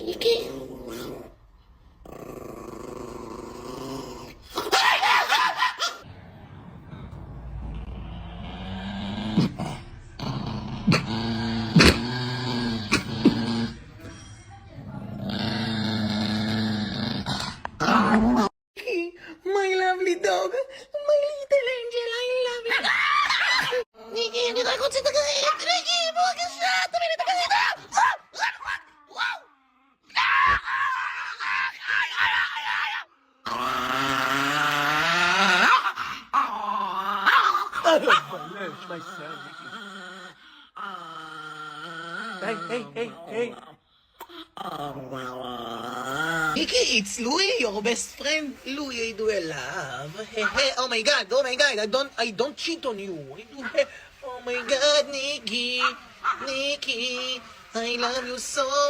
Iki. My lovely dog, my little angel, I love you. Nikki, hindi tayo kung sino ka. Nikki, buwag ka siya. Tumili na ka sino. Wow! My son, Nikki. Hey. Nikki, it's Louie, your best friend. Louie, I do a love. Hey, oh my God, I don't cheat on you. Oh my God, Nikki, I love you so.